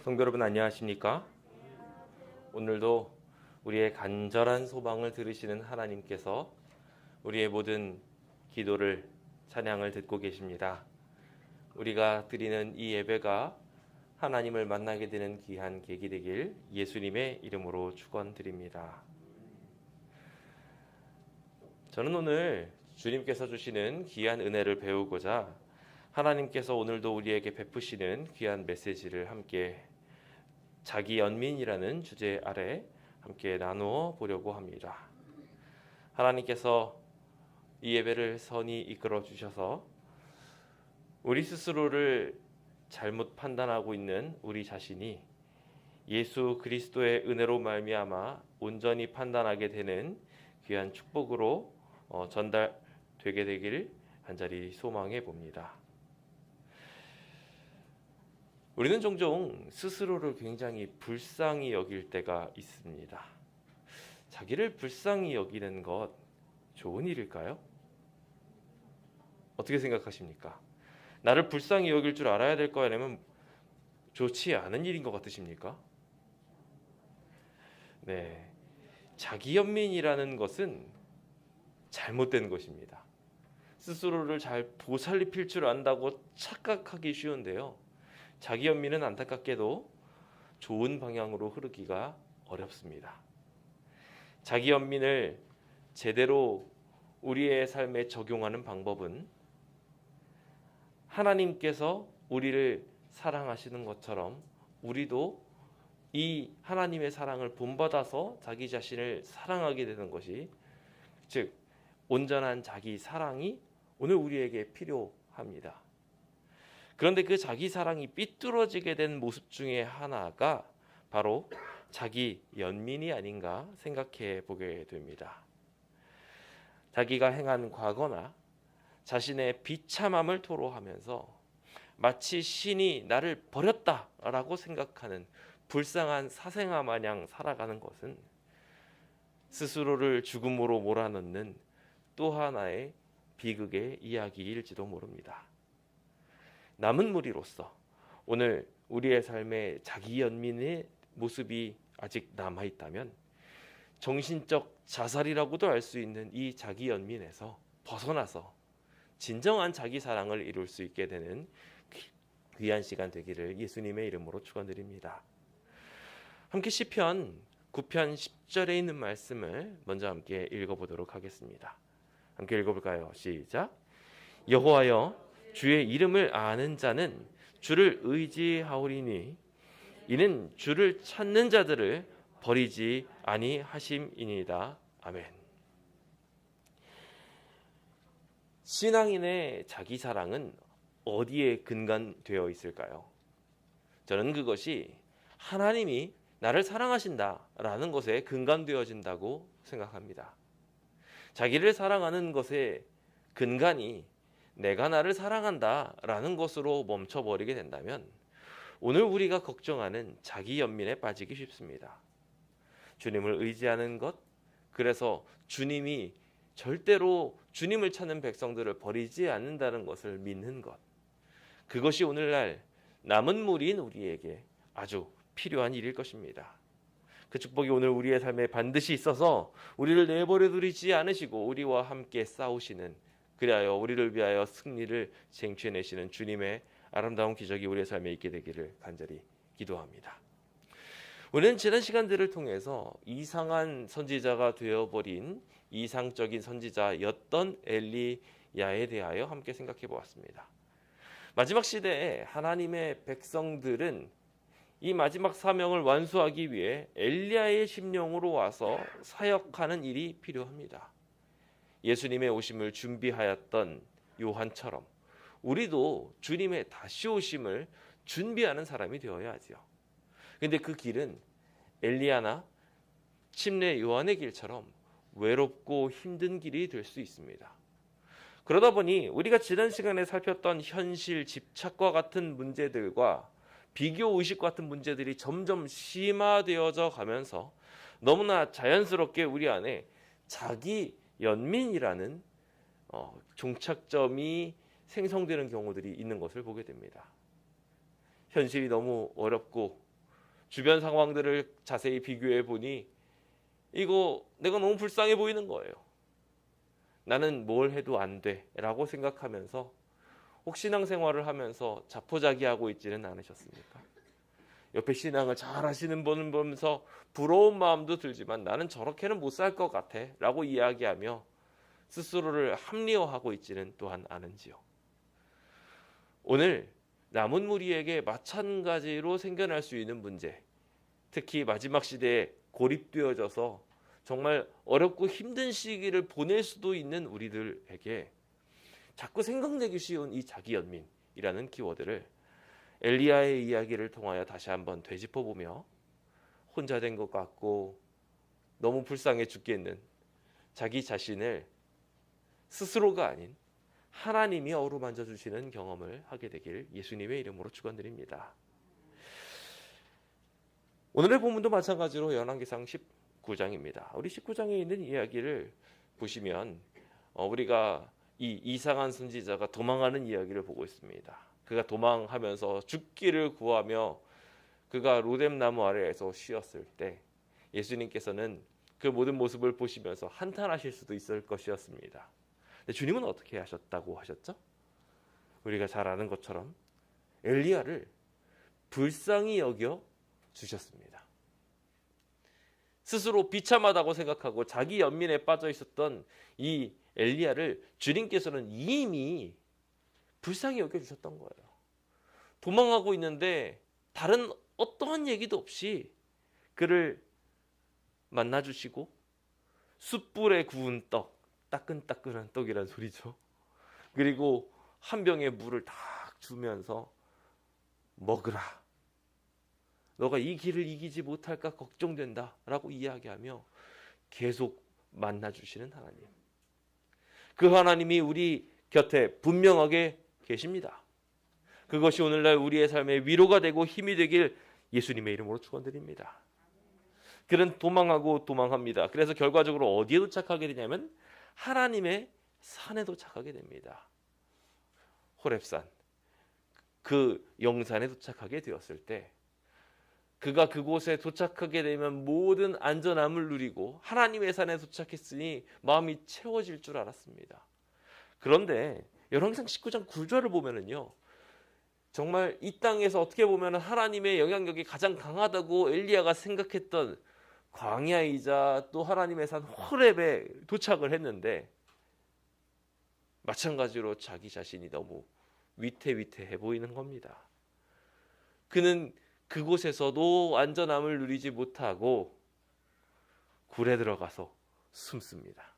성도 여러분 안녕하십니까? 오늘도 우리의 간절한 소망을 들으시는 하나님께서 우리의 모든 기도를 찬양을 듣고 계십니다. 우리가 드리는 이 예배가 하나님을 만나게 되는 귀한 계기 되길 예수님의 이름으로 축원드립니다. 저는 오늘 주님께서 주시는 귀한 은혜를 배우고자 하나님께서 오늘도 우리에게 베푸시는 귀한 메시지를 함께 자기 연민이라는 주제 아래 함께 나누어 보려고 합니다. 하나님께서 이 예배를 선히 이끌어 주셔서 우리 스스로를 잘못 판단하고 있는 우리 자신이 예수 그리스도의 은혜로 말미암아 온전히 판단하게 되는 귀한 축복으로 전달되게 되길 간절히 소망해 봅니다. 우리는 종종 스스로를 굉장히 불쌍히 여길 때가 있습니다. 자기를 불쌍히 여기는 것 좋은 일일까요? 어떻게 생각하십니까? 나를 불쌍히 여길 줄 알아야 될 거 아니면 좋지 않은 일인 것 같으십니까? 네, 자기 연민이라는 것은 잘못된 것입니다. 스스로를 잘 보살필 줄 안다고 착각하기 쉬운데요. 자기 연민은 안타깝게도 좋은 방향으로 흐르기가 어렵습니다. 자기 연민을 제대로 우리의 삶에 적용하는 방법은 하나님께서 우리를 사랑하시는 것처럼 우리도 이 하나님의 사랑을 본받아서 자기 자신을 사랑하게 되는 것이, 즉 온전한 자기 사랑이 오늘 우리에게 필요합니다. 그런데 그 자기 사랑이 삐뚤어지게 된 모습 중에 하나가 바로 자기 연민이 아닌가 생각해 보게 됩니다. 자기가 행한 과거나 자신의 비참함을 토로하면서 마치 신이 나를 버렸다라고 생각하는 불쌍한 사생아 마냥 살아가는 것은 스스로를 죽음으로 몰아넣는 또 하나의 비극의 이야기일지도 모릅니다. 남은 무리로서 오늘 우리의 삶에 자기 연민의 모습이 아직 남아있다면 정신적 자살이라고도 할 수 있는 이 자기 연민에서 벗어나서 진정한 자기 사랑을 이룰 수 있게 되는 귀한 시간 되기를 예수님의 이름으로 축원드립니다. 함께 시편 9편 10절에 있는 말씀을 먼저 함께 읽어보도록 하겠습니다. 함께 읽어볼까요? 시작. 여호와여, 주의 이름을 아는 자는 주를 의지하오리니 이는 주를 찾는 자들을 버리지 아니하심이니이다. 아멘. 신앙인의 자기 사랑은 어디에 근간되어 있을까요? 저는 그것이 하나님이 나를 사랑하신다라는 것에 근간되어진다고 생각합니다. 자기를 사랑하는 것의 근간이 내가 나를 사랑한다라는 것으로 멈춰버리게 된다면 오늘 우리가 걱정하는 자기 연민에 빠지기 쉽습니다. 주님을 의지하는 것, 그래서 주님이 절대로 주님을 찾는 백성들을 버리지 않는다는 것을 믿는 것, 그것이 오늘날 남은 무리인 우리에게 아주 필요한 일일 것입니다. 그 축복이 오늘 우리의 삶에 반드시 있어서 우리를 내버려 두지 않으시고 우리와 함께 싸우시는, 그리하여 우리를 위하여 승리를 쟁취해내시는 주님의 아름다운 기적이 우리의 삶에 있게 되기를 간절히 기도합니다. 우리는 지난 시간들을 통해서 이상한 선지자가 되어버린 이상적인 선지자였던 엘리야에 대하여 함께 생각해 보았습니다. 마지막 시대에 하나님의 백성들은 이 마지막 사명을 완수하기 위해 엘리야의 심령으로 와서 사역하는 일이 필요합니다. 예수님의 오심을 준비하였던 요한처럼 우리도 주님의 다시 오심을 준비하는 사람이 되어야 하지요. 그런데 그 길은 엘리야나 침례 요한의 길처럼 외롭고 힘든 길이 될 수 있습니다. 그러다 보니 우리가 지난 시간에 살폈던 현실 집착과 같은 문제들과 비교의식 같은 문제들이 점점 심화되어져 가면서 너무나 자연스럽게 우리 안에 자기 연민이라는 종착점이 생성되는 경우들이 있는 것을 보게 됩니다. 현실이 너무 어렵고 주변 상황들을 자세히 비교해 보니 이거 내가 너무 불쌍해 보이는 거예요. 나는 뭘 해도 안 돼라고 생각하면서 혹 신앙생활을 하면서 자포자기하고 있지는 않으셨습니까? 옆에 신앙을 잘 하시는 분을 보면서 부러운 마음도 들지만 나는 저렇게는 못 살 것 같아 라고 이야기하며 스스로를 합리화하고 있지는 또한 않은지요. 오늘 남은 무리에게 마찬가지로 생겨날 수 있는 문제, 특히 마지막 시대에 고립되어져서 정말 어렵고 힘든 시기를 보낼 수도 있는 우리들에게 자꾸 생각내기 쉬운 이 자기연민이라는 키워드를 엘리야의 이야기를 통하여 다시 한번 되짚어보며 혼자 된 것 같고 너무 불쌍해 죽겠는 자기 자신을 스스로가 아닌 하나님이 어루만져 주시는 경험을 하게 되길 예수님의 이름으로 축원드립니다. 오늘의 본문도 마찬가지로 열왕기상 19장입니다. 우리 19장에 있는 이야기를 보시면 우리가 이 이상한 선지자가 도망하는 이야기를 보고 있습니다. 그가 도망하면서 죽기를 구하며 그가 로뎀 나무 아래에서 쉬었을 때 예수님께서는 그 모든 모습을 보시면서 한탄하실 수도 있을 것이었습니다. 주님은 어떻게 하셨다고 하셨죠? 우리가 잘 아는 것처럼 엘리야를 불쌍히 여겨 주셨습니다. 스스로 비참하다고 생각하고 자기 연민에 빠져 있었던 이 엘리야를 주님께서는 이미 불쌍히 여겨 주셨던 거예요. 도망하고 있는데 다른 어떠한 얘기도 없이 그를 만나 주시고 숯불에 구운 떡, 따끈따끈한 떡이란 소리죠. 그리고 한 병의 물을 딱 주면서 먹으라. 너가 이 길을 이기지 못할까 걱정된다 라고 이야기하며 계속 만나주시는 하나님. 그 하나님이 우리 곁에 분명하게 계십니다. 그것이 오늘날 우리의 삶에 위로가 되고 힘이 되길 예수님의 이름으로 축원드립니다. 그는 도망하고 도망합니다. 그래서 결과적으로 어디에 도착하게 되냐면 하나님의 산에 도착하게 됩니다. 호렙산, 그 영산에 도착하게 되었을 때 그가 그곳에 도착하게 되면 모든 안전함을 누리고 하나님의 산에 도착했으니 마음이 채워질 줄 알았습니다. 그런데 열왕기상 19장 9절을 보면은요, 정말 이 땅에서 어떻게 보면 하나님의 영향력이 가장 강하다고 엘리야가 생각했던 광야이자 또 하나님의 산 호렙에 도착을 했는데 마찬가지로 자기 자신이 너무 위태위태해 보이는 겁니다. 그는 그곳에서도 안전함을 누리지 못하고 굴에 들어가서 숨습니다.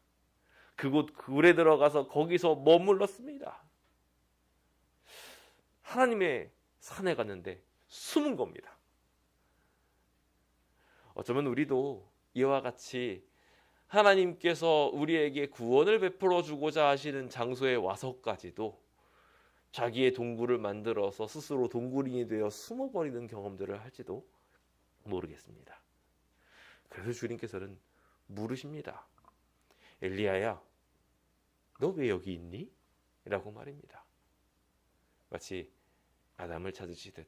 그곳 굴에 들어가서 거기서 머물렀습니다. 하나님의 산에 갔는데 숨은 겁니다. 어쩌면 우리도 이와 같이 하나님께서 우리에게 구원을 베풀어 주고자 하시는 장소에 와서까지도 자기의 동굴을 만들어서 스스로 동굴인이 되어 숨어버리는 경험들을 할지도 모르겠습니다. 그래서 주님께서는 물으십니다. 엘리야야, 너 왜 여기 있니? 라고 말입니다. 마치 아담을 찾으시듯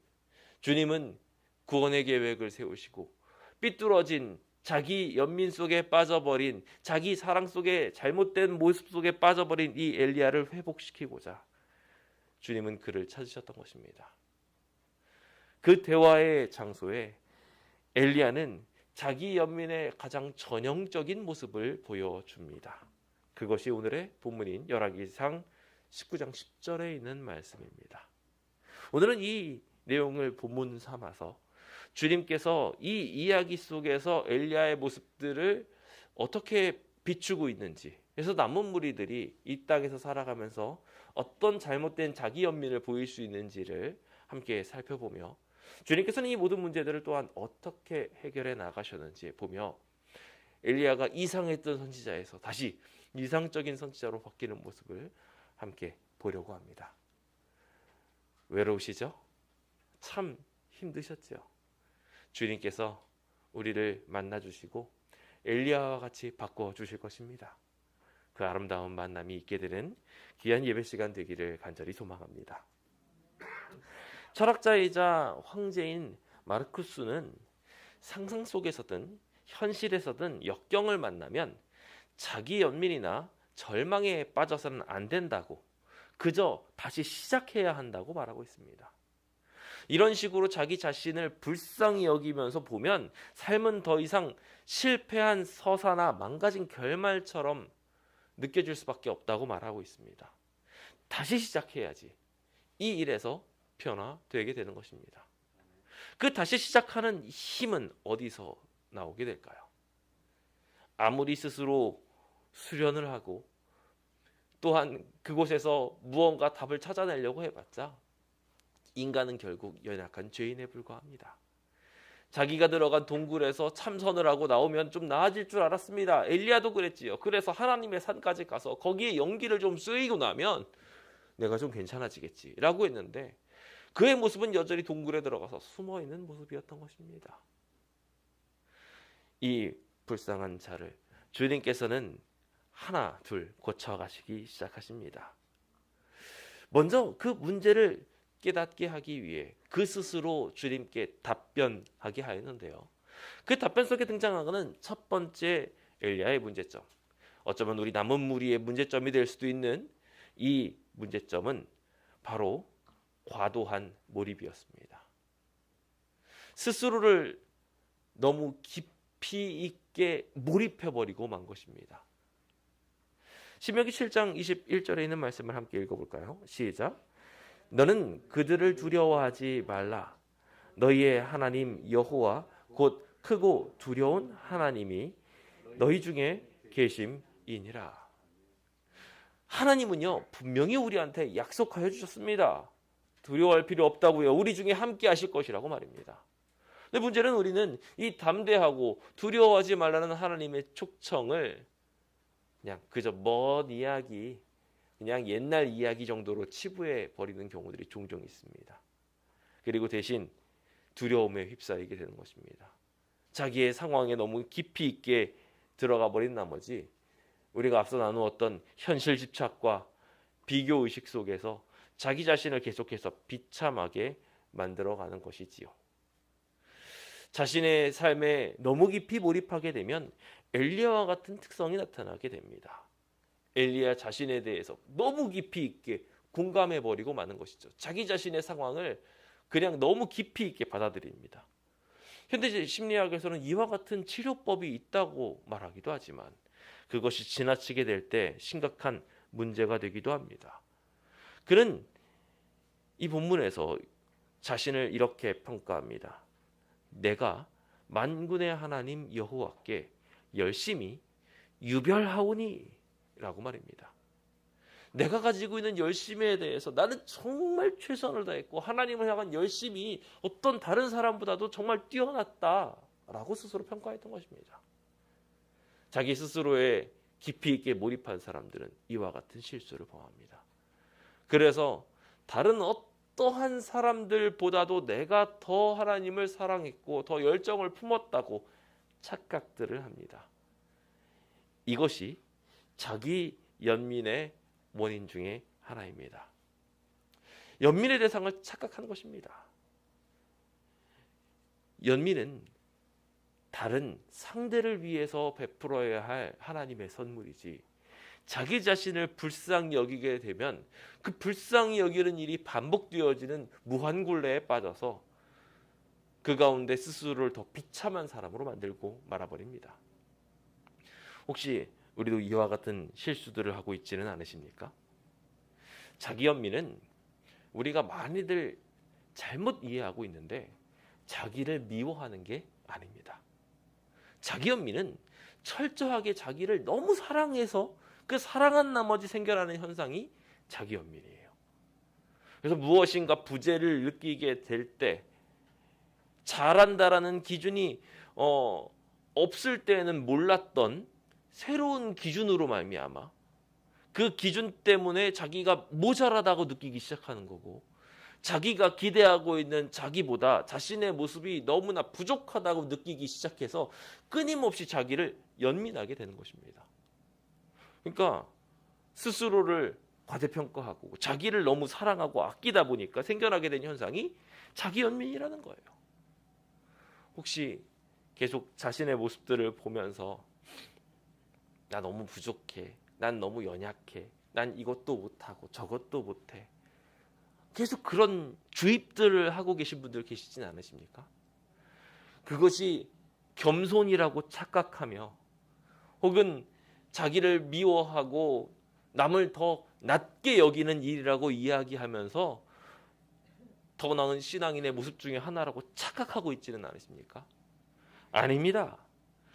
주님은 구원의 계획을 세우시고 삐뚤어진 자기 연민 속에 빠져버린, 자기 사랑 속에 잘못된 모습 속에 빠져버린 이 엘리야를 회복시키고자 주님은 그를 찾으셨던 것입니다. 그 대화의 장소에 엘리야는 자기 연민의 가장 전형적인 모습을 보여줍니다. 그것이 오늘의 본문인 열왕기상 19장 10절에 있는 말씀입니다. 오늘은 이 내용을 본문 삼아서 주님께서 이 이야기 속에서 엘리야의 모습들을 어떻게 비추고 있는지, 그래서 남은 무리들이 이 땅에서 살아가면서 어떤 잘못된 자기 연민을 보일 수 있는지를 함께 살펴보며 주님께서는 이 모든 문제들을 또한 어떻게 해결해 나가셨는지 보며 엘리야가 이상했던 선지자에서 다시 이상적인 선지자로 바뀌는 모습을 함께 보려고 합니다. 외로우시죠? 참 힘드셨죠? 주님께서 우리를 만나주시고 엘리야와 같이 바꿔주실 것입니다. 그 아름다운 만남이 있게 되는 귀한 예배 시간 되기를 간절히 소망합니다. 철학자이자 황제인 마르쿠스는 상상 속에서든 현실에서든 역경을 만나면 자기 연민이나 절망에 빠져서는 안 된다고, 그저 다시 시작해야 한다고 말하고 있습니다. 이런 식으로 자기 자신을 불쌍히 여기면서 보면 삶은 더 이상 실패한 서사나 망가진 결말처럼 느껴질 수밖에 없다고 말하고 있습니다. 다시 시작해야지 이 일에서 변화되게 되는 것입니다. 그 다시 시작하는 힘은 어디서 나오게 될까요? 아무리 스스로 수련을 하고 또한 그곳에서 무언가 답을 찾아내려고 해봤자 인간은 결국 연약한 죄인에 불과합니다. 자기가 들어간 동굴에서 참선을 하고 나오면 좀 나아질 줄 알았습니다. 엘리야도 그랬지요. 그래서 하나님의 산까지 가서 거기에 연기를 좀 쓰이고 나면 내가 좀 괜찮아지겠지라고 했는데 그의 모습은 여전히 동굴에 들어가서 숨어있는 모습이었던 것입니다. 이 불쌍한 자를 주님께서는 하나 둘 고쳐가시기 시작하십니다. 먼저 그 문제를 깨닫게 하기 위해 그 스스로 주님께 답변하게 하였는데요. 그 답변 속에 등장하는 첫 번째 엘리야의 문제점, 어쩌면 우리 남은 무리의 문제점이 될 수도 있는 이 문제점은 바로 과도한 몰입이었습니다. 스스로를 너무 깊이 있게 몰입해버리고 만 것입니다. 신명기 7장 21절에 있는 말씀을 함께 읽어볼까요? 시작. 너는 그들을 두려워하지 말라. 너희의 하나님 여호와 곧 크고 두려운 하나님이 너희 중에 계심이니라. 하나님은요 분명히 우리한테 약속하여 주셨습니다. 두려워할 필요 없다고요. 우리 중에 함께 하실 것이라고 말입니다. 근데 문제는 우리는 이 담대하고 두려워하지 말라는 하나님의 촉청을 그냥 그저 먼 이야기, 그냥 옛날 이야기 정도로 치부해 버리는 경우들이 종종 있습니다. 그리고 대신 두려움에 휩싸이게 되는 것입니다. 자기의 상황에 너무 깊이 있게 들어가 버린 나머지 우리가 앞서 나누었던 현실 집착과 비교 의식 속에서 자기 자신을 계속해서 비참하게 만들어가는 것이지요. 자신의 삶에 너무 깊이 몰입하게 되면 엘리야와 같은 특성이 나타나게 됩니다. 엘리야 자신에 대해서 너무 깊이 있게 공감해버리고 마는 것이죠. 자기 자신의 상황을 그냥 너무 깊이 있게 받아들입니다. 현대 심리학에서는 이와 같은 치료법이 있다고 말하기도 하지만 그것이 지나치게 될 때 심각한 문제가 되기도 합니다. 그는 이 본문에서 자신을 이렇게 평가합니다. 내가 만군의 하나님 여호와께 열심히 유별하오니 라고 말입니다. 내가 가지고 있는 열심에 대해서 나는 정말 최선을 다했고 하나님을 향한 열심이 어떤 다른 사람보다도 정말 뛰어났다라고 스스로 평가했던 것입니다. 자기 스스로에 깊이 있게 몰입한 사람들은 이와 같은 실수를 범합니다. 그래서 다른 어떠한 사람들보다도 내가 더 하나님을 사랑했고 더 열정을 품었다고 착각들을 합니다. 이것이 자기 연민의 원인 중에 하나입니다. 연민의 대상을 착각한 것입니다. 연민은 다른 상대를 위해서 베풀어야 할 하나님의 선물이지 자기 자신을 불쌍히 여기게 되면 그 불쌍히 여기는 일이 반복되어지는 무한굴레에 빠져서 그 가운데 스스로를 더 비참한 사람으로 만들고 말아버립니다. 혹시 우리도 이와 같은 실수들을 하고 있지는 않으십니까? 자기 연민은 우리가 많이들 잘못 이해하고 있는데 자기를 미워하는 게 아닙니다. 자기 연민은 철저하게 자기를 너무 사랑해서 그 사랑한 나머지 생겨나는 현상이 자기 연민이에요. 그래서 무엇인가 부재를 느끼게 될 때 잘한다라는 기준이 없을 때는 몰랐던 새로운 기준으로 말미암아 그 기준 때문에 자기가 모자라다고 느끼기 시작하는 거고 자기가 기대하고 있는 자기보다 자신의 모습이 너무나 부족하다고 느끼기 시작해서 끊임없이 자기를 연민하게 되는 것입니다. 그러니까 스스로를 과대평가하고 자기를 너무 사랑하고 아끼다 보니까 생겨나게 된 현상이 자기 연민이라는 거예요. 혹시 계속 자신의 모습들을 보면서 나 너무 부족해, 난 너무 연약해, 난 이것도 못하고 저것도 못해, 계속 그런 주입들을 하고 계신 분들 계시진 않으십니까? 그것이 겸손이라고 착각하며 혹은 자기를 미워하고 남을 더 낮게 여기는 일이라고 이야기하면서 더 나은 신앙인의 모습 중에 하나라고 착각하고 있지는 않으십니까? 아닙니다.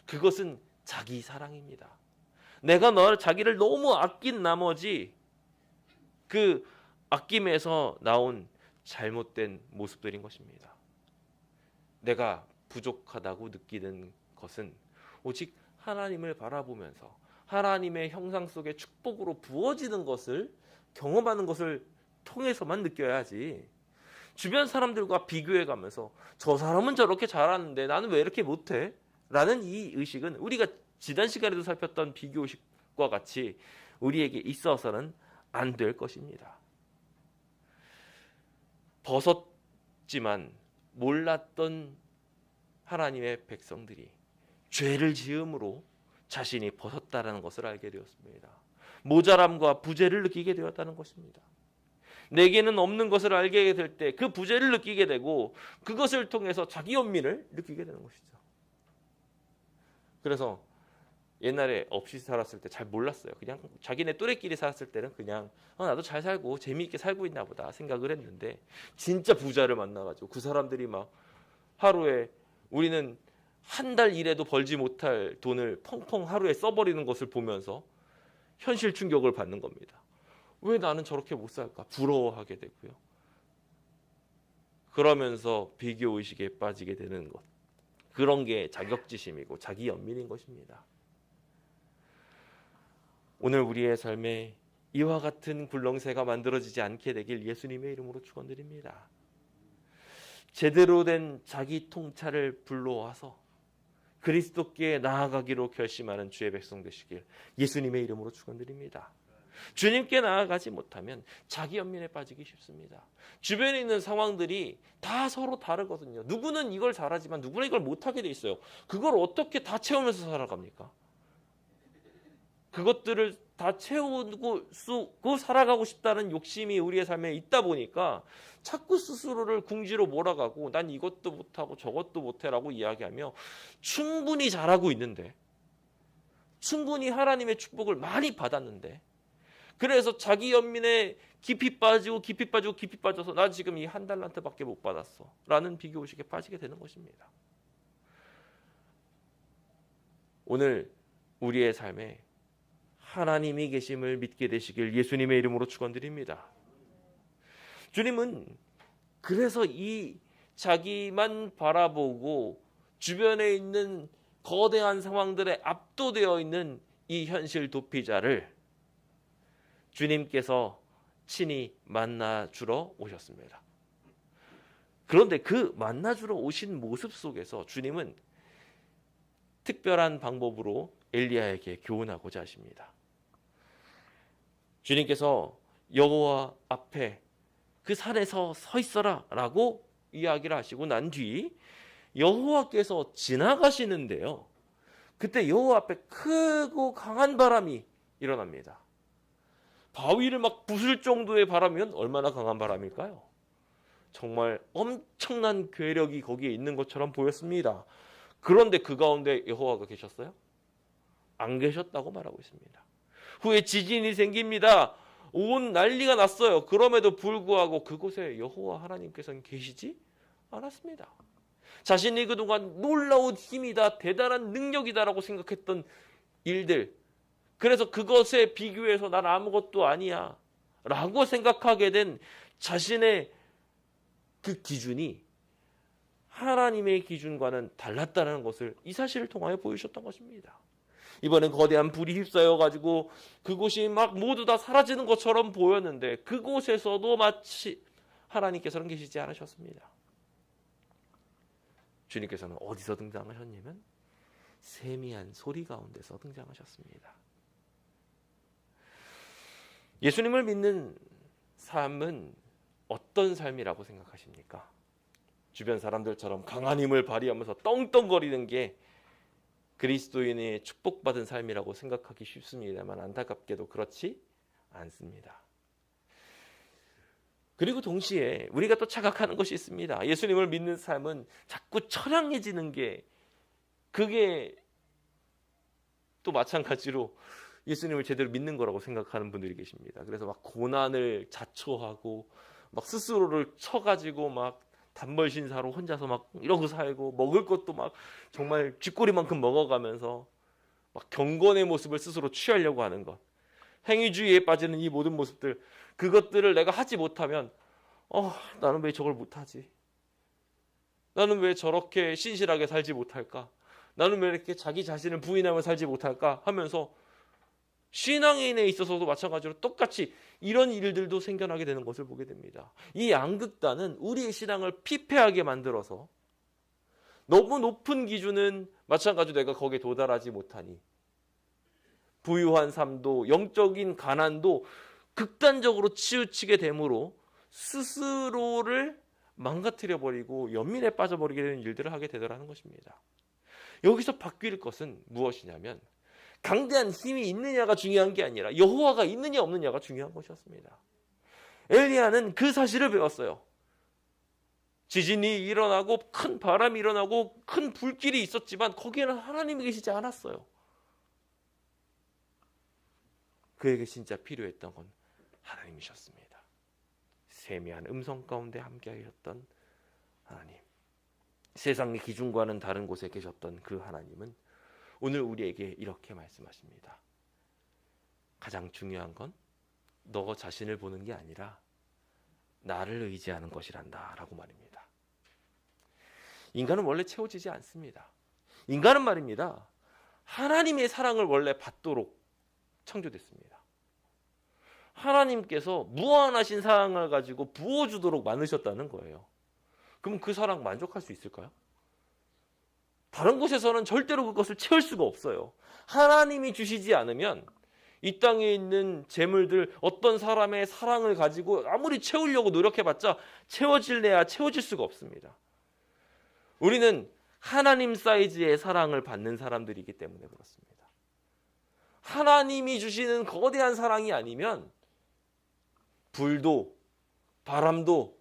그것은 자기 사랑입니다. 내가 자기를 너무 아낀 나머지 그 아낌에서 나온 잘못된 모습들인 것입니다. 내가 부족하다고 느끼는 것은 오직 하나님을 바라보면서 하나님의 형상 속의 축복으로 부어지는 것을 경험하는 것을 통해서만 느껴야지, 주변 사람들과 비교해 가면서 저 사람은 저렇게 잘하는데 나는 왜 이렇게 못해? 라는 이 의식은 우리가 지난 시간에도 살폈던 비교의식과 같이 우리에게 있어서는 안 될 것입니다. 벗었지만 몰랐던 하나님의 백성들이 죄를 지음으로 자신이 벗었다라는 것을 알게 되었습니다. 모자람과 부재를 느끼게 되었다는 것입니다. 내게는 없는 것을 알게 될 때 그 부재를 느끼게 되고 그것을 통해서 자기 연민을 느끼게 되는 것이죠. 그래서 옛날에 없이 살았을 때 잘 몰랐어요. 그냥 자기네 또래끼리 살았을 때는 그냥 나도 잘 살고 재미있게 살고 있나 보다 생각을 했는데, 진짜 부자를 만나가지고 그 사람들이 막 하루에 우리는 한 달 일해도 벌지 못할 돈을 펑펑 하루에 써버리는 것을 보면서 현실 충격을 받는 겁니다. 왜 나는 저렇게 못 살까? 부러워하게 되고요. 그러면서 비교의식에 빠지게 되는 것. 그런 게 자격지심이고 자기 연민인 것입니다. 오늘 우리의 삶에 이와 같은 굴렁쇠가 만들어지지 않게 되길 예수님의 이름으로 축원드립니다. 제대로 된 자기 통찰을 불러와서 그리스도께 나아가기로 결심하는 주의 백성 되시길 예수님의 이름으로 축원드립니다. 주님께 나아가지 못하면 자기 연민에 빠지기 쉽습니다. 주변에 있는 상황들이 다 서로 다르거든요. 누구는 이걸 잘하지만 누구는 이걸 못하게 돼 있어요. 그걸 어떻게 다 채우면서 살아갑니까? 그것들을 다 채우고 살아가고 싶다는 욕심이 우리의 삶에 있다 보니까 자꾸 스스로를 궁지로 몰아가고 난 이것도 못하고 저것도 못해라고 이야기하며 충분히 잘하고 있는데, 충분히 하나님의 축복을 많이 받았는데, 그래서 자기 연민에 깊이 빠져서 나 지금 이 한 달란트밖에 못 받았어 라는 비교의식에 빠지게 되는 것입니다. 오늘 우리의 삶에 하나님이 계심을 믿게 되시길 예수님의 이름으로 축원드립니다. 주님은 그래서 이 자기만 바라보고 주변에 있는 거대한 상황들에 압도되어 있는 이 현실 도피자를 주님께서 친히 만나주러 오셨습니다. 그런데 그 만나주러 오신 모습 속에서 주님은 특별한 방법으로 엘리야에게 교훈하고자 하십니다. 주님께서 여호와 앞에 그 산에서 서 있어라 라고 이야기를 하시고 난 뒤 여호와께서 지나가시는데요, 그때 여호와 앞에 크고 강한 바람이 일어납니다. 바위를 막 부술 정도의 바람이면 얼마나 강한 바람일까요? 정말 엄청난 괴력이 거기에 있는 것처럼 보였습니다. 그런데 그 가운데 여호와가 계셨어요? 안 계셨다고 말하고 있습니다. 후에 지진이 생깁니다. 온 난리가 났어요. 그럼에도 불구하고 그곳에 여호와 하나님께서는 계시지 않았습니다. 자신이 그동안 놀라운 힘이다, 대단한 능력이다라고 생각했던 일들, 그래서 그것에 비교해서 난 아무것도 아니야 라고 생각하게 된 자신의 그 기준이 하나님의 기준과는 달랐다는 것을 이 사실을 통하여 보여주셨던 것입니다. 이번엔 거대한 불이 휩싸여가지고 그곳이 막 모두 다 사라지는 것처럼 보였는데 그곳에서도 마치 하나님께서는 계시지 않으셨습니다. 주님께서는 어디서 등장하셨냐면 세미한 소리 가운데서 등장하셨습니다. 예수님을 믿는 삶은 어떤 삶이라고 생각하십니까? 주변 사람들처럼 강한 힘을 발휘하면서 떵떵거리는 게 그리스도인의 축복받은 삶이라고 생각하기 쉽습니다만 안타깝게도 그렇지 않습니다. 그리고 동시에 우리가 또 착각하는 것이 있습니다. 예수님을 믿는 삶은 자꾸 처량해지는 게, 그게 또 마찬가지로 예수님을 제대로 믿는 거라고 생각하는 분들이 계십니다. 그래서 막 고난을 자초하고 막 스스로를 쳐가지고 막 단벌 신사로 혼자서 막 이러고 살고, 먹을 것도 막 정말 쥐꼬리만큼 먹어가면서 막 경건의 모습을 스스로 취하려고 하는 것, 행위주의에 빠지는 이 모든 모습들, 그것들을 내가 하지 못하면 나는 왜 저걸 못하지? 나는 왜 저렇게 신실하게 살지 못할까? 나는 왜 이렇게 자기 자신을 부인하며 살지 못할까? 하면서 신앙인에 있어서도 마찬가지로 똑같이 이런 일들도 생겨나게 되는 것을 보게 됩니다. 이 양극단은 우리의 신앙을 피폐하게 만들어서 너무 높은 기준은 마찬가지로 내가 거기에 도달하지 못하니 부유한 삶도 영적인 가난도 극단적으로 치우치게 되므로 스스로를 망가뜨려 버리고 연민에 빠져버리게 되는 일들을 하게 되더라는 것입니다. 여기서 바뀔 것은 무엇이냐면 강대한 힘이 있느냐가 중요한 게 아니라 여호와가 있느냐 없느냐가 중요한 것이었습니다. 엘리야는 그 사실을 배웠어요. 지진이 일어나고 큰 바람이 일어나고 큰 불길이 있었지만 거기에는 하나님이 계시지 않았어요. 그에게 진짜 필요했던 건 하나님이셨습니다. 세미한 음성 가운데 함께 하셨던 하나님, 세상의 기준과는 다른 곳에 계셨던 그 하나님은 오늘 우리에게 이렇게 말씀하십니다. 가장 중요한 건 너 자신을 보는 게 아니라 나를 의지하는 것이란다 라고 말입니다. 인간은 원래 채워지지 않습니다. 인간은 말입니다, 하나님의 사랑을 원래 받도록 창조됐습니다. 하나님께서 무한하신 사랑을 가지고 부어주도록 만드셨다는 거예요. 그럼 그 사랑 만족할 수 있을까요? 다른 곳에서는 절대로 그것을 채울 수가 없어요. 하나님이 주시지 않으면 이 땅에 있는 재물들, 어떤 사람의 사랑을 가지고 아무리 채우려고 노력해봤자 채워질래야 채워질 수가 없습니다. 우리는 하나님 사이즈의 사랑을 받는 사람들이기 때문에 그렇습니다. 하나님이 주시는 거대한 사랑이 아니면 불도, 바람도,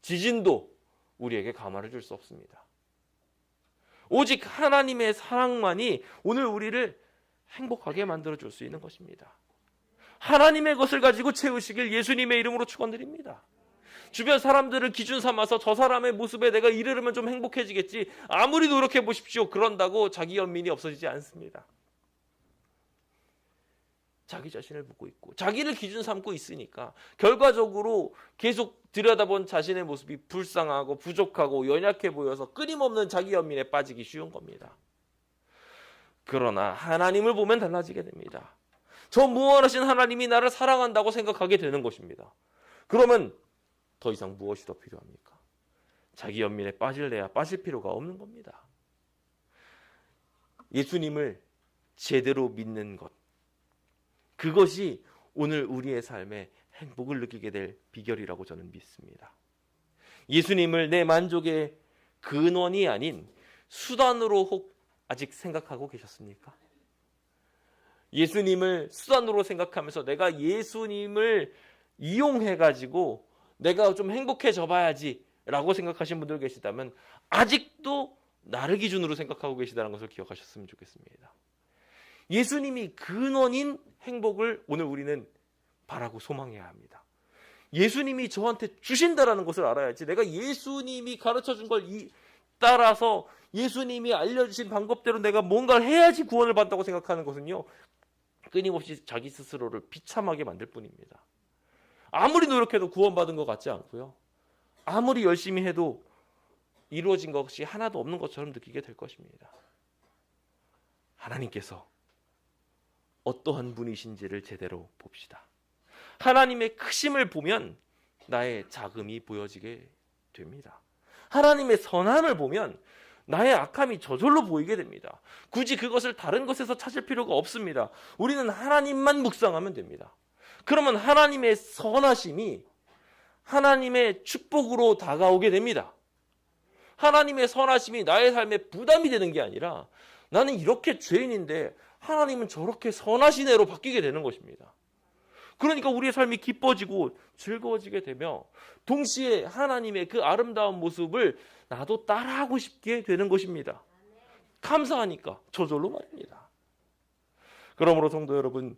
지진도 우리에게 감화를 줄 수 없습니다. 오직 하나님의 사랑만이 오늘 우리를 행복하게 만들어줄 수 있는 것입니다. 하나님의 것을 가지고 채우시길 예수님의 이름으로 축원드립니다. 주변 사람들을 기준 삼아서 저 사람의 모습에 내가 이르르면 좀 행복해지겠지, 아무리 노력해 보십시오, 그런다고 자기 연민이 없어지지 않습니다. 자기 자신을 보고 있고 자기를 기준 삼고 있으니까 결과적으로 계속 들여다본 자신의 모습이 불쌍하고 부족하고 연약해 보여서 끊임없는 자기 연민에 빠지기 쉬운 겁니다. 그러나 하나님을 보면 달라지게 됩니다. 저 무한하신 하나님이 나를 사랑한다고 생각하게 되는 것입니다. 그러면 더 이상 무엇이 더 필요합니까? 자기 연민에 빠질래야 빠질 필요가 없는 겁니다. 예수님을 제대로 믿는 것, 그것이 오늘 우리의 삶에 행복을 느끼게 될 비결이라고 저는 믿습니다. 예수님을 내 만족의 근원이 아닌 수단으로 혹 아직 생각하고 계셨습니까? 예수님을 수단으로 생각하면서 내가 예수님을 이용해가지고 내가 좀 행복해져 봐야지 라고 생각하신 분들 계시다면 아직도 나를 기준으로 생각하고 계시다는 것을 기억하셨으면 좋겠습니다. 예수님이 근원인 행복을 오늘 우리는 바라고 소망해야 합니다. 예수님이 저한테 주신다라는 것을 알아야지, 내가 예수님이 가르쳐준 걸 따라서 예수님이 알려주신 방법대로 내가 뭔가를 해야지 구원을 받는다고 생각하는 것은요, 끊임없이 자기 스스로를 비참하게 만들 뿐입니다. 아무리 노력해도 구원받은 것 같지 않고요, 아무리 열심히 해도 이루어진 것이 하나도 없는 것처럼 느끼게 될 것입니다. 하나님께서 어떠한 분이신지를 제대로 봅시다. 하나님의 크심을 보면 나의 작음이 보여지게 됩니다. 하나님의 선함을 보면 나의 악함이 저절로 보이게 됩니다. 굳이 그것을 다른 것에서 찾을 필요가 없습니다. 우리는 하나님만 묵상하면 됩니다. 그러면 하나님의 선하심이 하나님의 축복으로 다가오게 됩니다. 하나님의 선하심이 나의 삶에 부담이 되는 게 아니라 나는 이렇게 죄인인데 하나님은 저렇게 선하신 애로 바뀌게 되는 것입니다. 그러니까 우리의 삶이 기뻐지고 즐거워지게 되며 동시에 하나님의 그 아름다운 모습을 나도 따라하고 싶게 되는 것입니다. 감사하니까 저절로 말입니다. 그러므로 성도 여러분,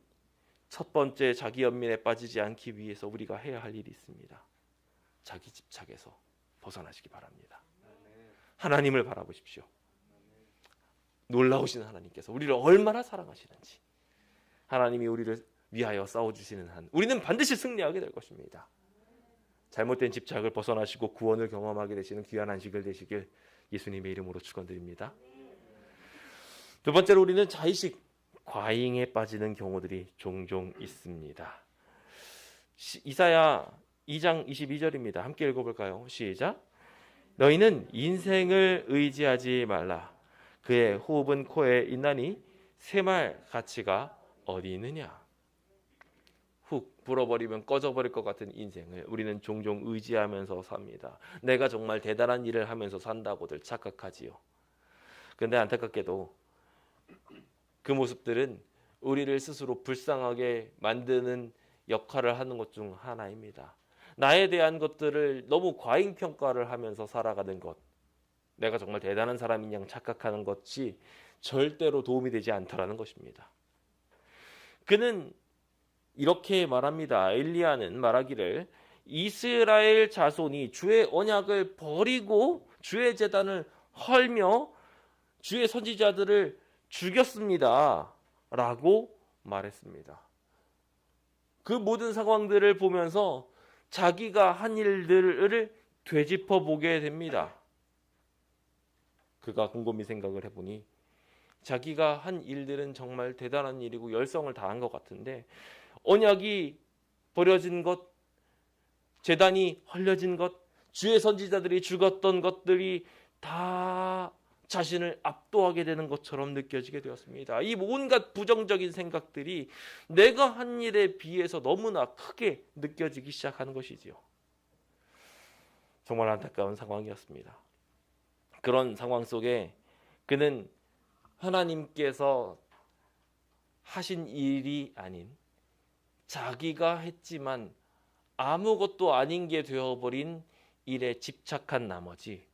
첫 번째 자기 연민에 빠지지 않기 위해서 우리가 해야 할 일이 있습니다. 자기 집착에서 벗어나시기 바랍니다. 하나님을 바라보십시오. 놀라우신 하나님께서 우리를 얼마나 사랑하시는지, 하나님이 우리를 위하여 싸워주시는 한 우리는 반드시 승리하게 될 것입니다. 잘못된 집착을 벗어나시고 구원을 경험하게 되시는 귀한 안식을 되시길 예수님의 이름으로 축원드립니다. 두 번째로 우리는 자의식, 과잉에 빠지는 경우들이 종종 있습니다. 이사야 2장 22절입니다. 함께 읽어볼까요? 시작. 너희는 인생을 의지하지 말라. 그의 호흡은 코에 있나니 새말 가치가 어디 있느냐. 훅 불어버리면 꺼져버릴 것 같은 인생을 우리는 종종 의지하면서 삽니다. 내가 정말 대단한 일을 하면서 산다고들 착각하지요. 그런데 안타깝게도 그 모습들은 우리를 스스로 불쌍하게 만드는 역할을 하는 것 중 하나입니다. 나에 대한 것들을 너무 과잉 평가를 하면서 살아가는 것, 내가 정말 대단한 사람인 양 착각하는 것이 절대로 도움이 되지 않더라는 것입니다. 그는 이렇게 말합니다. 엘리야는 말하기를 이스라엘 자손이 주의 언약을 버리고 주의 제단을 헐며 주의 선지자들을 죽였습니다 라고 말했습니다. 그 모든 상황들을 보면서 자기가 한 일들을 되짚어 보게 됩니다. 그가 곰곰이 생각을 해보니 자기가 한 일들은 정말 대단한 일이고 열성을 다한 것 같은데, 언약이 버려진 것, 제단이 헐려진 것, 주의 선지자들이 죽었던 것들이 다 자신을 압도하게 되는 것처럼 느껴지게 되었습니다. 이 온갖 부정적인 생각들이 내가 한 일에 비해서 너무나 크게 느껴지기 시작하는 것이지요. 정말 안타까운 상황이었습니다. 그런 상황 속에 그는 하나님께서 하신 일이 아닌 자기가 했지만 아무것도 아닌 게 되어버린 일에 집착한 나머지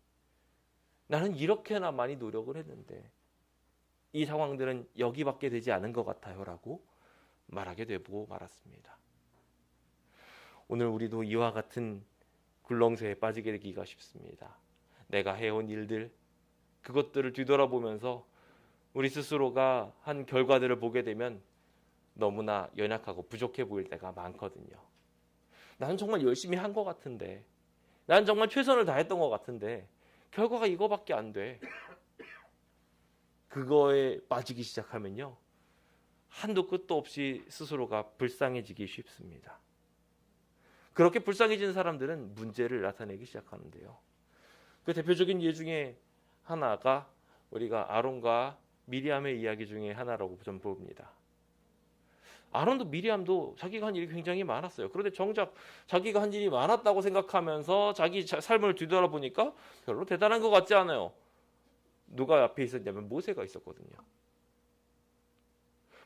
나는 이렇게나 많이 노력을 했는데 이 상황들은 여기밖에 되지 않은 것 같아요 라고 말하게 되고 말았습니다. 오늘 우리도 이와 같은 굴렁쇠에 빠지게 되기가 쉽습니다. 내가 해온 일들, 그것들을 뒤돌아보면서 우리 스스로가 한 결과들을 보게 되면 너무나 연약하고 부족해 보일 때가 많거든요. 나는 정말 열심히 한 것 같은데, 난 정말 최선을 다했던 것 같은데 결과가 이거밖에 안 돼. 그거에 빠지기 시작하면요, 한도 끝도 없이 스스로가 불쌍해지기 쉽습니다. 그렇게 불쌍해진 사람들은 문제를 나타내기 시작하는데요. 그 대표적인 예 중에 하나가 우리가 아론과 미리암의 이야기 중에 하나라고 좀 봅니다. 아론도 미리암도 자기가 한 일이 굉장히 많았어요. 그런데 정작 자기가 한 일이 많았다고 생각하면서 자기 삶을 뒤돌아보니까 별로 대단한 것 같지 않아요. 누가 앞에 있었냐면 모세가 있었거든요.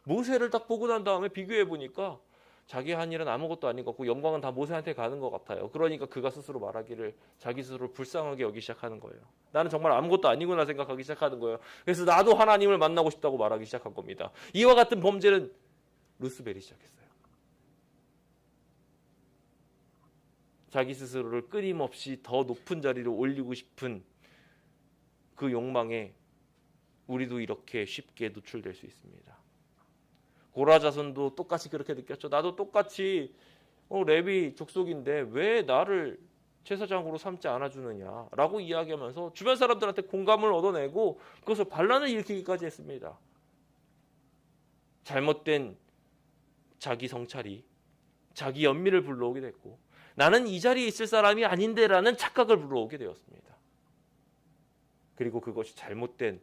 모세를 딱 보고 난 다음에 비교해 보니까 자기 한 일은 아무것도 아닌 것 같고 영광은 다 모세한테 가는 것 같아요. 그러니까 그가 스스로 말하기를 자기 스스로 불쌍하게 여기기 시작하는 거예요. 나는 정말 아무것도 아니구나 생각하기 시작하는 거예요. 그래서 나도 하나님을 만나고 싶다고 말하기 시작한 겁니다. 이와 같은 범죄는 루스벨이 시작했어요. 자기 스스로를 끊임없이 더 높은 자리로 올리고 싶은 그 욕망에 우리도 이렇게 쉽게 노출될 수 있습니다. 고라 자손도 똑같이 그렇게 느꼈죠. 나도 똑같이 레위 족속인데 왜 나를 제사장으로 삼지 않아주느냐 라고 이야기하면서 주변 사람들한테 공감을 얻어내고 그것을 반란을 일으키기까지 했습니다. 잘못된 자기 성찰이 자기 연민을 불러오게 됐고, 나는 이 자리에 있을 사람이 아닌데 라는 착각을 불러오게 되었습니다. 그리고 그것이 잘못된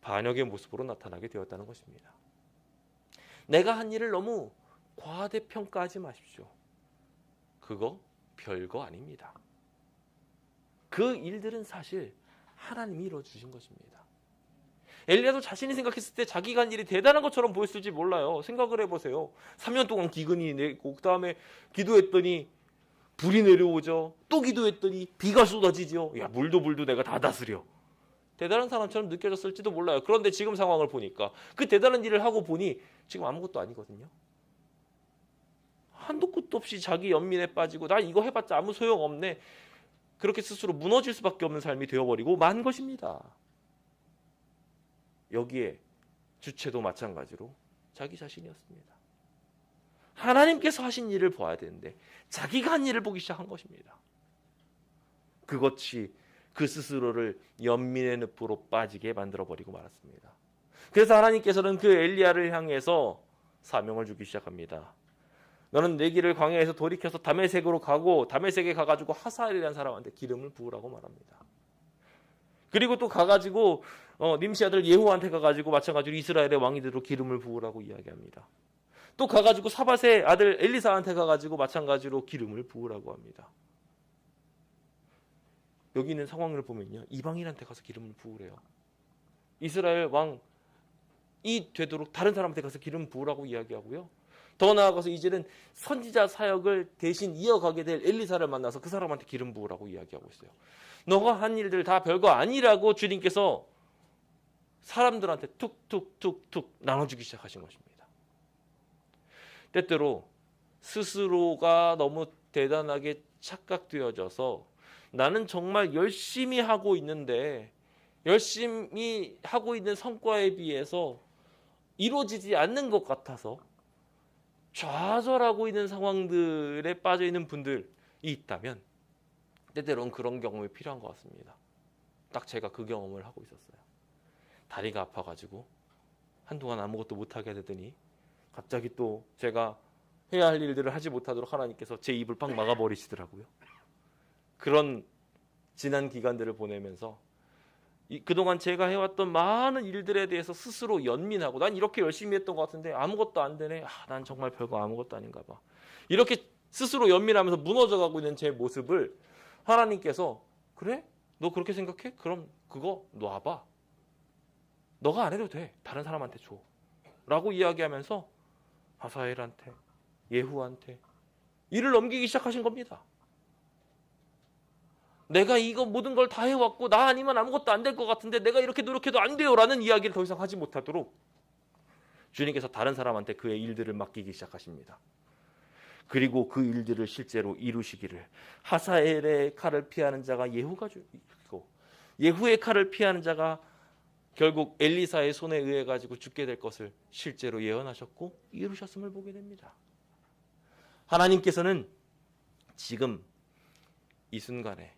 반역의 모습으로 나타나게 되었다는 것입니다. 내가 한 일을 너무 과대평가하지 마십시오. 그거 별거 아닙니다. 그 일들은 사실 하나님이 이루어주신 것입니다. 엘리야도 자신이 생각했을 때 자기가 한 일이 대단한 것처럼 보였을지 몰라요. 생각을 해보세요. 3년 동안 기근이 내고 그 다음에 기도했더니 불이 내려오죠. 또 기도했더니 비가 쏟아지죠. 야, 물도 내가 다 다스려. 대단한 사람처럼 느껴졌을지도 몰라요. 그런데 지금 상황을 보니까 그 대단한 일을 하고 보니 지금 아무것도 아니거든요. 한도 끝도 없이 자기 연민에 빠지고 나 이거 해봤자 아무 소용없네. 그렇게 스스로 무너질 수밖에 없는 삶이 되어버리고 만 것입니다. 여기에 주체도 마찬가지로 자기 자신이었습니다. 하나님께서 하신 일을 봐야 되는데 자기가 한 일을 보기 시작한 것입니다. 그것이 그 스스로를 연민의 늪으로 빠지게 만들어버리고 말았습니다. 그래서 하나님께서는 그 엘리야를 향해서 사명을 주기 시작합니다. 너는 내 길을 광야에서 돌이켜서 다메섹으로 가고 다메섹에 가가지고 하사엘이라는 사람한테 기름을 부으라고 말합니다. 그리고 또 가가지고 님시 아들 예후한테 가가지고 마찬가지로 이스라엘의 왕이대로 기름을 부으라고 이야기합니다. 또 가가지고 사밧의 아들 엘리사한테 가가지고 마찬가지로 기름을 부으라고 합니다. 여기 있는 상황을 보면요, 이방인한테 가서 기름을 부으래요. 이스라엘 왕이 되도록 다른 사람한테 가서 기름 부으라고 이야기하고요. 더 나아가서 이제는 선지자 사역을 대신 이어가게 될 엘리사를 만나서 그 사람한테 기름 부으라고 이야기하고 있어요. 너가 한 일들 다 별거 아니라고 주님께서 사람들한테 툭툭툭툭 나눠주기 시작하신 것입니다. 때때로 스스로가 너무 대단하게 착각되어져서 나는 정말 열심히 하고 있는데 열심히 하고 있는 성과에 비해서 이루어지지 않는 것 같아서 좌절하고 있는 상황들에 빠져 있는 분들이 있다면 때때로는 그런 경험이 필요한 것 같습니다. 딱 제가 그 경험을 하고 있었어요. 다리가 아파가지고 한동안 아무것도 못하게 되더니 갑자기 또 제가 해야 할 일들을 하지 못하도록 하나님께서 제 입을 빡 막아버리시더라고요. 그런 지난 기간들을 보내면서 그동안 제가 해왔던 많은 일들에 대해서 스스로 연민하고 난 이렇게 열심히 했던 것 같은데 아무것도 안 되네. 난 정말 별거 아무것도 아닌가 봐. 이렇게 스스로 연민하면서 무너져가고 있는 제 모습을 하나님께서 그래? 너 그렇게 생각해? 그럼 그거 놔봐. 너가 안 해도 돼. 다른 사람한테 줘. 라고 이야기하면서 하사엘한테 예후한테 일을 넘기기 시작하신 겁니다. 내가 이거 모든 걸 다 해왔고 나 아니면 아무것도 안 될 것 같은데 내가 이렇게 노력해도 안 돼요 라는 이야기를 더 이상 하지 못하도록 주님께서 다른 사람한테 그의 일들을 맡기기 시작하십니다. 그리고 그 일들을 실제로 이루시기를 하사엘의 칼을 피하는 자가 예후가 죽고 예후의 칼을 피하는 자가 결국 엘리사의 손에 의해 가지고 죽게 될 것을 실제로 예언하셨고 이루셨음을 보게 됩니다. 하나님께서는 지금 이 순간에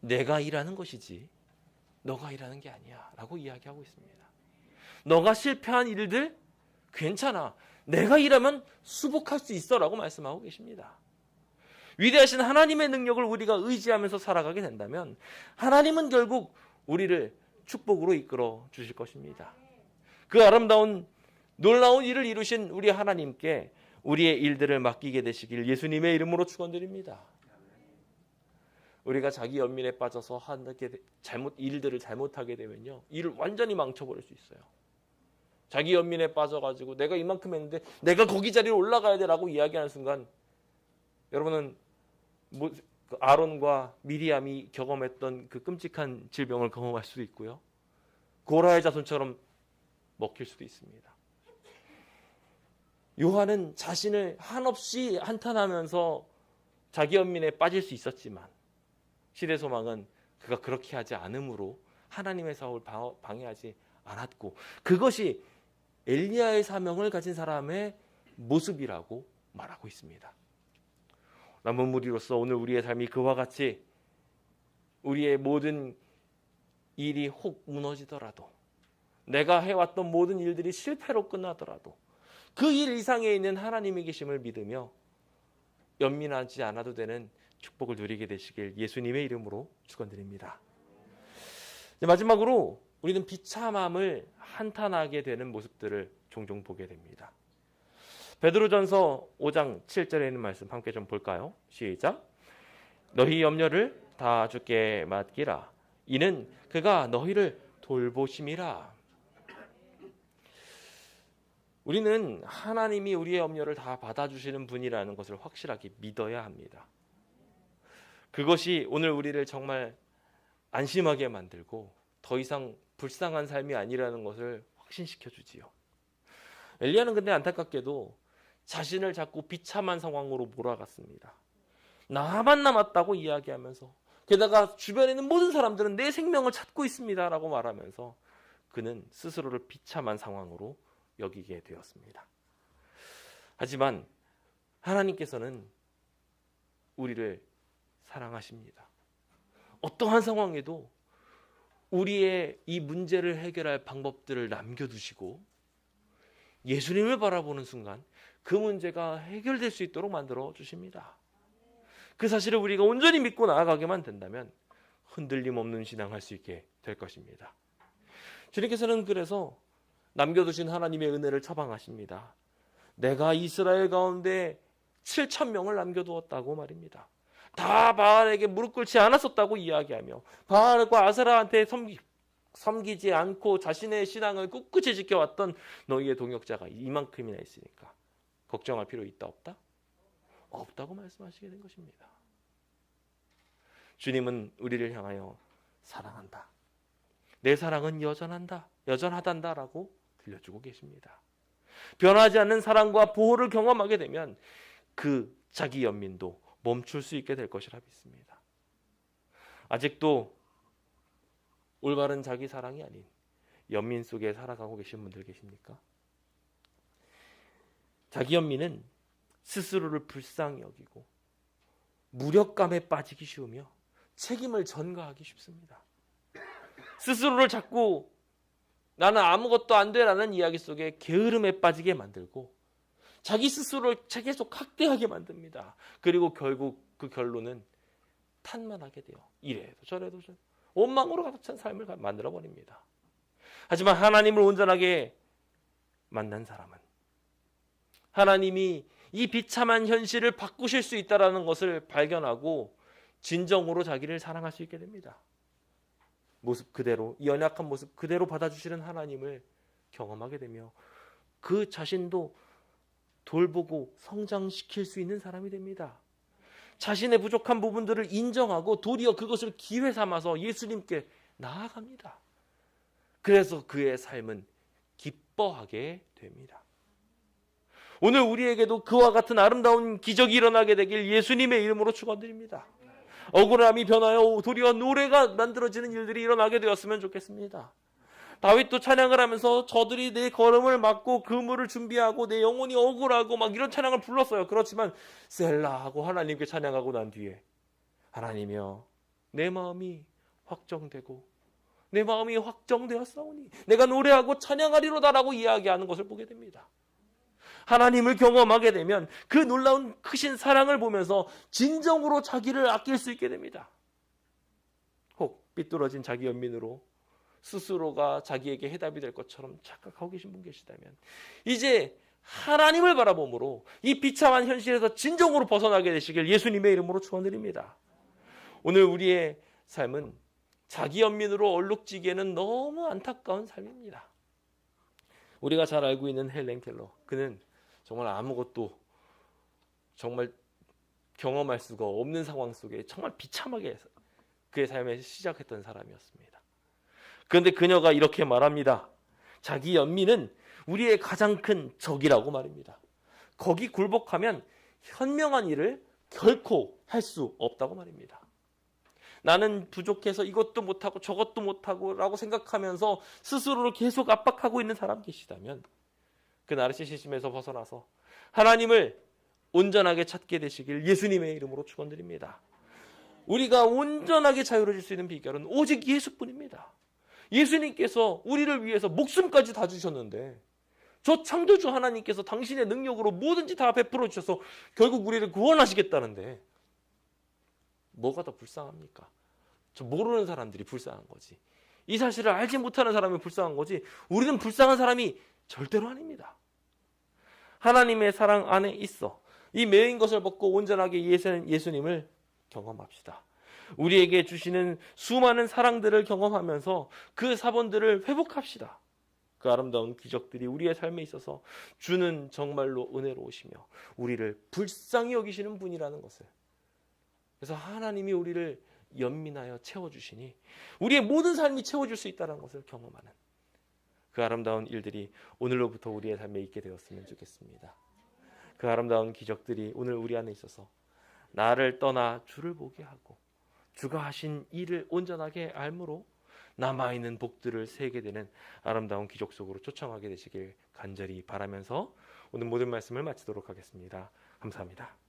내가 일하는 것이지 너가 일하는 게 아니야 라고 이야기하고 있습니다. 너가 실패한 일들 괜찮아. 내가 일하면 수복할 수 있어 라고 말씀하고 계십니다. 위대하신 하나님의 능력을 우리가 의지하면서 살아가게 된다면 하나님은 결국 우리를 축복으로 이끌어 주실 것입니다. 그 아름다운 놀라운 일을 이루신 우리 하나님께 우리의 일들을 맡기게 되시길 예수님의 이름으로 축원드립니다. 우리가 자기 연민에 빠져서 일들을 잘못하게 되면요, 일을 완전히 망쳐버릴 수 있어요. 자기 연민에 빠져가지고 내가 이만큼 했는데 내가 거기 자리에 올라가야 돼라고 이야기하는 순간 여러분은 아론과 미리암이 경험했던 그 끔찍한 질병을 경험할 수도 있고요, 고라의 자손처럼 먹힐 수도 있습니다. 요한은 자신을 한없이 한탄하면서 자기 연민에 빠질 수 있었지만 시대소망은 그가 그렇게 하지 않으므로 하나님의 사업을 방해하지 않았고 그것이 엘리야의 사명을 가진 사람의 모습이라고 말하고 있습니다. 남은 무리로서 오늘 우리의 삶이 그와 같이 우리의 모든 일이 혹 무너지더라도 내가 해왔던 모든 일들이 실패로 끝나더라도 그 일 이상에 있는 하나님의 계심을 믿으며 연민하지 않아도 되는 축복을 누리게 되시길 예수님의 이름으로 축원드립니다. 마지막으로 우리는 비참함을 한탄하게 되는 모습들을 종종 보게 됩니다. 베드로전서 5장 7절에 있는 말씀 함께 좀 볼까요? 시작. 너희 염려를 다 주께 맡기라. 이는 그가 너희를 돌보심이라. 우리는 하나님이 우리의 염려를 다 받아주시는 분이라는 것을 확실하게 믿어야 합니다. 그것이 오늘 우리를 정말 안심하게 만들고 더 이상 불쌍한 삶이 아니라는 것을 확신시켜주지요. 엘리야는 근데 안타깝게도 자신을 자꾸 비참한 상황으로 몰아갔습니다. 나만 남았다고 이야기하면서, 게다가 주변에 있는 모든 사람들은 내 생명을 찾고 있습니다 라고 말하면서 그는 스스로를 비참한 상황으로 여기게 되었습니다. 하지만 하나님께서는 우리를 사랑하십니다. 어떠한 상황에도 우리의 이 문제를 해결할 방법들을 남겨두시고 예수님을 바라보는 순간 그 문제가 해결될 수 있도록 만들어 주십니다. 그 사실을 우리가 온전히 믿고 나아가게만 된다면 흔들림 없는 신앙할 수 있게 될 것입니다. 주님께서는 그래서 남겨두신 하나님의 은혜를 처방하십니다. 내가 이스라엘 가운데 7,000명을 남겨두었다고 말입니다. 다 바알에게 무릎 꿇지 않았었다고 이야기하며 바알과 아세라한테 섬기지 않고 자신의 신앙을 꿋꿋이 지켜왔던 너희의 동역자가 이만큼이나 있으니까 걱정할 필요 있다 없다? 없다고 말씀하시게 된 것입니다. 주님은 우리를 향하여 사랑한다. 내 사랑은 여전하단다라고 들려주고 계십니다. 변하지 않는 사랑과 보호를 경험하게 되면 그 자기 연민도 멈출 수 있게 될 것이라 믿습니다. 아직도 올바른 자기 사랑이 아닌 연민 속에 살아가고 계신 분들 계십니까? 자기 연민은 스스로를 불쌍히 여기고 무력감에 빠지기 쉬우며 책임을 전가하기 쉽습니다. 스스로를 자꾸 나는 아무것도 안 돼라는 이야기 속에 게으름에 빠지게 만들고 자기 스스로를 계속 학대하게 만듭니다. 그리고 결국 그 결론은 탄만하게 돼요. 이래도 저래도 원망으로 가득 찬 삶을 만들어버립니다. 하지만 하나님을 온전하게 만난 사람은 하나님이 이 비참한 현실을 바꾸실 수 있다는 것을 발견하고 진정으로 자기를 사랑할 수 있게 됩니다. 모습 그대로, 이 연약한 모습 그대로 받아주시는 하나님을 경험하게 되며 그 자신도 돌보고 성장시킬 수 있는 사람이 됩니다. 자신의 부족한 부분들을 인정하고 도리어 그것을 기회 삼아서 예수님께 나아갑니다. 그래서 그의 삶은 기뻐하게 됩니다. 오늘 우리에게도 그와 같은 아름다운 기적이 일어나게 되길 예수님의 이름으로 축원드립니다. 억울함이 변하여 도리어 노래가 만들어지는 일들이 일어나게 되었으면 좋겠습니다. 다윗도 찬양을 하면서 저들이 내 걸음을 막고 그물을 준비하고 내 영혼이 억울하고 막 이런 찬양을 불렀어요. 그렇지만 셀라 하고 하나님께 찬양하고 난 뒤에 하나님이여 내 마음이 확정되었사오니 내가 노래하고 찬양하리로다라고 이야기하는 것을 보게 됩니다. 하나님을 경험하게 되면 그 놀라운 크신 사랑을 보면서 진정으로 자기를 아낄 수 있게 됩니다. 혹 삐뚤어진 자기 연민으로 스스로가 자기에게 해답이 될 것처럼 착각하고 계신 분 계시다면 이제 하나님을 바라봄으로 이 비참한 현실에서 진정으로 벗어나게 되시길 예수님의 이름으로 축원드립니다. 오늘 우리의 삶은 자기 연민으로 얼룩지기에는 너무 안타까운 삶입니다. 우리가 잘 알고 있는 헬렌 켈러, 그는 정말 아무것도 정말 경험할 수가 없는 상황 속에 정말 비참하게 그의 삶을 시작했던 사람이었습니다. 그런데 그녀가 이렇게 말합니다. 자기 연민은 우리의 가장 큰 적이라고 말입니다. 거기 굴복하면 현명한 일을 결코 할 수 없다고 말입니다. 나는 부족해서 이것도 못하고 저것도 못하고 라고 생각하면서 스스로를 계속 압박하고 있는 사람 계시다면 그 나르시시즘에서 벗어나서 하나님을 온전하게 찾게 되시길 예수님의 이름으로 축원드립니다. 우리가 온전하게 자유로워질 수 있는 비결은 오직 예수뿐입니다. 예수님께서 우리를 위해서 목숨까지 다 주셨는데 저 창조주 하나님께서 당신의 능력으로 뭐든지 다 베풀어 주셔서 결국 우리를 구원하시겠다는데 뭐가 더 불쌍합니까? 저 모르는 사람들이 불쌍한 거지. 이 사실을 알지 못하는 사람이 불쌍한 거지 우리는 불쌍한 사람이 절대로 아닙니다. 하나님의 사랑 안에 있어 이 매인 것을 벗고 온전하게 예수님을 경험합시다. 우리에게 주시는 수많은 사랑들을 경험하면서 그 사본들을 회복합시다. 그 아름다운 기적들이 우리의 삶에 있어서 주는 정말로 은혜로우시며 우리를 불쌍히 여기시는 분이라는 것을, 그래서 하나님이 우리를 연민하여 채워주시니 우리의 모든 삶이 채워줄 수 있다는 것을 경험하는 그 아름다운 일들이 오늘로부터 우리의 삶에 있게 되었으면 좋겠습니다. 그 아름다운 기적들이 오늘 우리 안에 있어서 나를 떠나 주를 보게 하고 주가 하신 일을 온전하게 알므로 남아있는 복들을 세게 되는 아름다운 기적 속으로 초청하게 되시길 간절히 바라면서 오늘 모든 말씀을 마치도록 하겠습니다. 감사합니다.